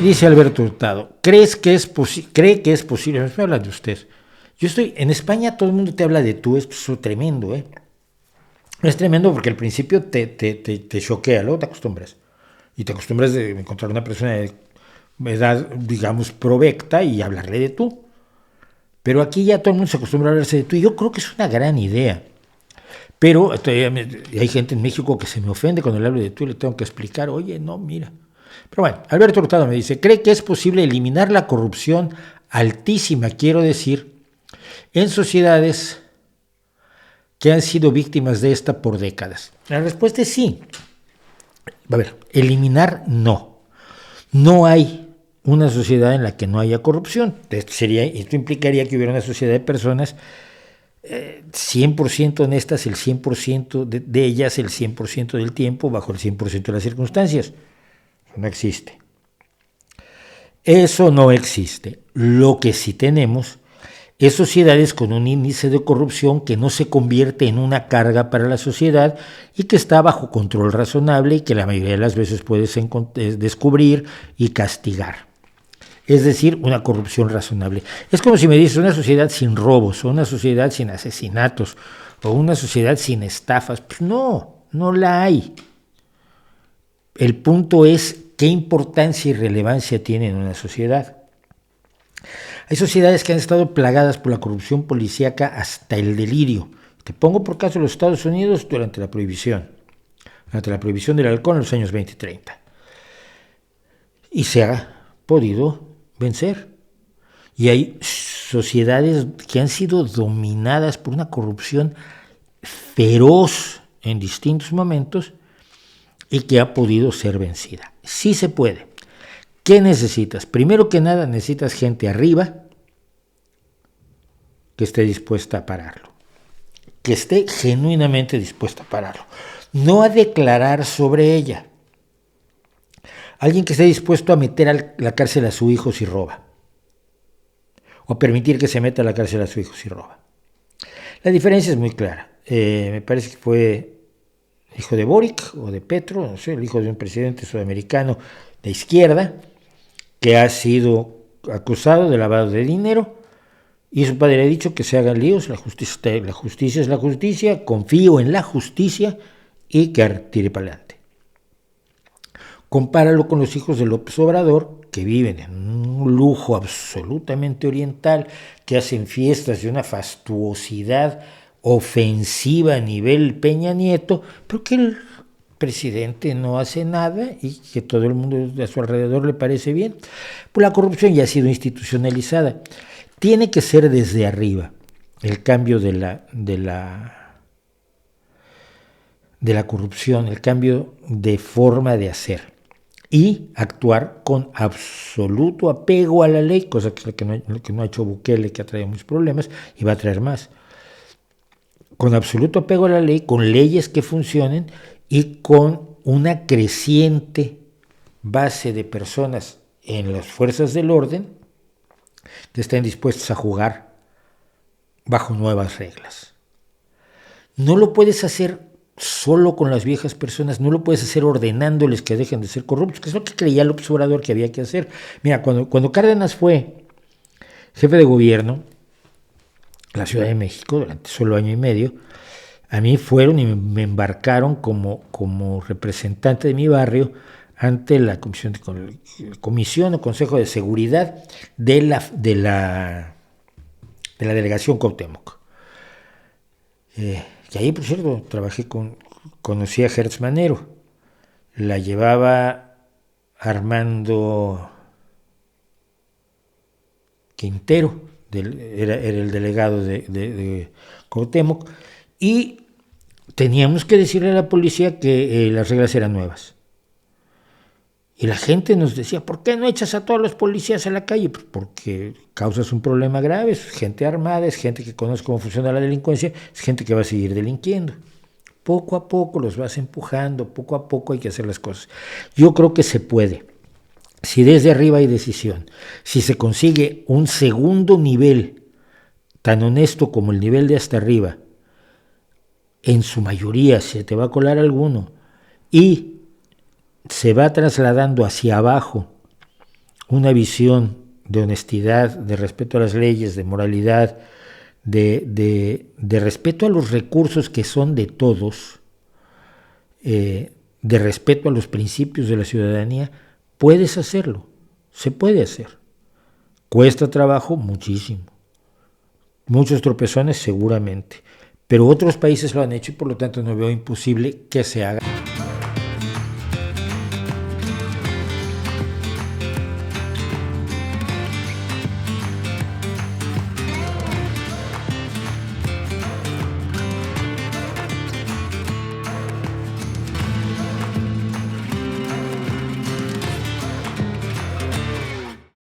Dice Alberto Hurtado, ¿cree que es posible? Me habla de usted. Yo estoy en España, todo el mundo te habla de tú, esto es tremendo, ¿eh? Es tremendo porque al principio te choquea, luego te acostumbras. Y te acostumbras de encontrar una persona de edad, digamos, provecta y hablarle de tú. Pero aquí ya todo el mundo se acostumbra a hablarse de tú y yo creo que es una gran idea. Pero hay gente en México que se me ofende cuando le hablo de tú y le tengo que explicar, oye, no, mira. Pero bueno, Alberto Hurtado me dice, ¿cree que es posible eliminar la corrupción altísima, quiero decir, en sociedades que han sido víctimas de esta por décadas? La respuesta es sí. A ver, eliminar no. No hay una sociedad en la que no haya corrupción. Esto implicaría que hubiera una sociedad de personas 100% honestas el 100% de ellas el 100% del tiempo bajo el 100% de las circunstancias. No existe. Eso no existe. Lo que sí tenemos es sociedades con un índice de corrupción que no se convierte en una carga para la sociedad y que está bajo control razonable y que la mayoría de las veces puedes descubrir y castigar. Es decir, una corrupción razonable. Es como si me dices una sociedad sin robos, o una sociedad sin asesinatos, o una sociedad sin estafas. Pues no, no la hay. El punto es qué importancia y relevancia tiene en una sociedad. Hay sociedades que han estado plagadas por la corrupción policíaca hasta el delirio. Te pongo por caso los Estados Unidos durante la prohibición del alcohol en los años 20 y 30. Y se ha podido vencer. Y hay sociedades que han sido dominadas por una corrupción feroz en distintos momentos y que ha podido ser vencida. Sí se puede. ¿Qué necesitas? Primero que nada necesitas gente arriba que esté dispuesta a pararlo, que esté genuinamente dispuesta a pararlo, no a declarar sobre ella. Alguien que esté dispuesto a meter a la cárcel a su hijo si roba, o permitir que se meta a la cárcel a su hijo si roba. La diferencia es muy clara. Me parece que fue hijo de Boric o de Petro, no sé, el hijo de un presidente sudamericano de izquierda, que ha sido acusado de lavado de dinero, y su padre le ha dicho que se hagan líos, la justicia es la justicia, confío en la justicia y que tire para adelante. Compáralo con los hijos de López Obrador, que viven en un lujo absolutamente oriental, que hacen fiestas de una fastuosidad ofensiva a nivel Peña Nieto, pero que el presidente no hace nada y que todo el mundo a su alrededor le parece bien. Pues la corrupción ya ha sido institucionalizada. Tiene que ser desde arriba el cambio de la corrupción, el cambio de forma de hacer y actuar con absoluto apego a la ley, cosa que no ha hecho Bukele, que ha traído muchos problemas y va a traer más. Con absoluto apego a la ley, con leyes que funcionen y con una creciente base de personas en las fuerzas del orden que estén dispuestos a jugar bajo nuevas reglas. No lo puedes hacer solo con las viejas personas, no lo puedes hacer ordenándoles que dejen de ser corruptos, que es lo que creía López Obrador que había que hacer. Mira, cuando Cárdenas fue jefe de gobierno en la Ciudad de México durante solo año y medio, a mí fueron y me embarcaron como representante de mi barrio ante la comisión o Consejo de Seguridad de la delegación Cuauhtémoc. Y ahí, por cierto, conocí a Hertz Manero. La llevaba Armando Quintero, era el delegado de Cuauhtémoc, y teníamos que decirle a la policía que las reglas eran nuevas. Y la gente nos decía, ¿por qué no echas a todos los policías a la calle? Pues porque causas un problema grave, es gente armada, es gente que conoce cómo funciona la delincuencia, es gente que va a seguir delinquiendo. Poco a poco los vas empujando, poco a poco hay que hacer las cosas. Yo creo que se puede. Si desde arriba hay decisión, si se consigue un segundo nivel tan honesto como el nivel de hasta arriba, en su mayoría se te va a colar alguno, y se va trasladando hacia abajo una visión de honestidad, de respeto a las leyes, de moralidad, de respeto a los recursos que son de todos, de respeto a los principios de la ciudadanía, puedes hacerlo, se puede hacer. Cuesta trabajo muchísimo, muchos tropezones seguramente, pero otros países lo han hecho y por lo tanto no veo imposible que se haga.